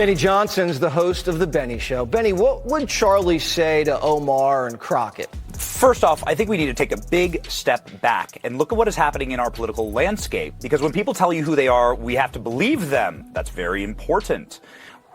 Benny Johnson's the host of The Benny Show. Benny, what would Charlie say to Omar and Crockett? First off, I think we need to take a big step back and look at what is happening in our political landscape. Because when people tell you who they are, we have to believe them. That's very important.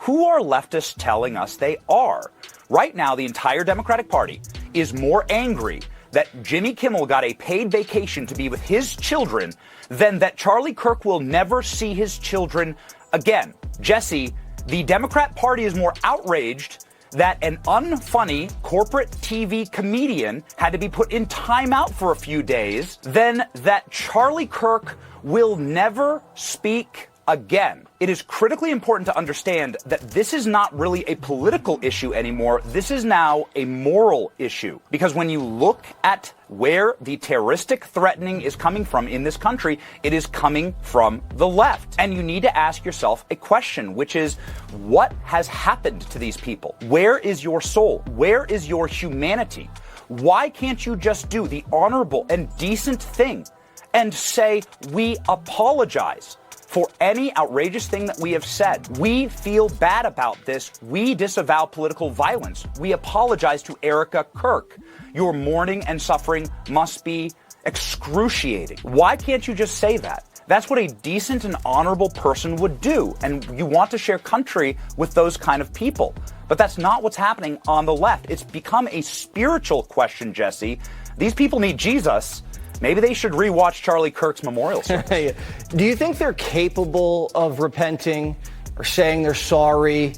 Who are leftists telling us they are? Right now, the entire Democratic Party is more angry that Jimmy Kimmel got a paid vacation to be with his children than that Charlie Kirk will never see his children again. Jesse, the Democrat Party is more outraged that an unfunny corporate TV comedian had to be put in timeout for a few days than that Charlie Kirk will never speak again. It is critically important to understand that this is not really a political issue anymore. This is now a moral issue. Because when you look at where the terroristic threatening is coming from in this country, it is coming from the left. And you need to ask yourself a question, which is, what has happened to these people? Where is your soul? Where is your humanity? Why can't you just do the honorable and decent thing and say, we apologize for any outrageous thing that we have said? We feel bad about this. We disavow political violence. We apologize to Erica Kirk. Your mourning and suffering must be excruciating. Why can't you just say that? That's what a decent and honorable person would do. And you want to share country with those kind of people. But that's not what's happening on the left. It's become a spiritual question, Jesse. These people need Jesus. Maybe they should rewatch Charlie Kirk's memorial service. Do you think they're capable of repenting or saying they're sorry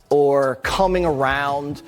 or coming around?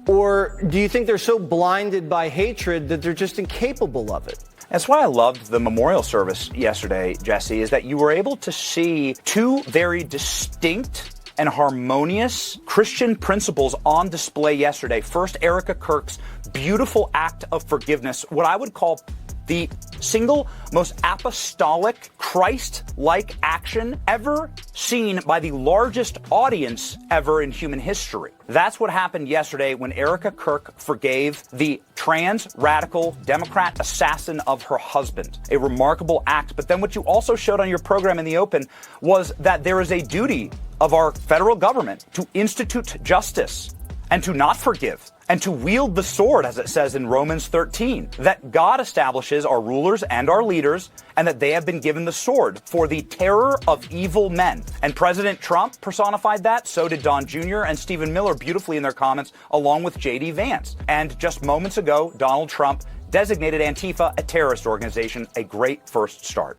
Or do you think they're so blinded by hatred that they're just incapable of it? That's why I loved the memorial service yesterday, Jesse, is that you were able to see two very distinct and harmonious Christian principles on display yesterday. First, Erica Kirk's beautiful act of forgiveness, what I would call the single most apostolic, Christ-like action ever seen by the largest audience ever in human history. That's what happened yesterday when Erica Kirk forgave the trans radical Democrat assassin of her husband. A remarkable act. But then what you also showed on your program in the open was that there is a duty of our federal government to institute justice and to not forgive, and to wield the sword, as it says in Romans 13, that God establishes our rulers and our leaders, and that they have been given the sword for the terror of evil men. And President Trump personified that, so did Don Jr. and Stephen Miller beautifully in their comments, along with J.D. Vance. And just moments ago, Donald Trump designated Antifa a terrorist organization, a great first start.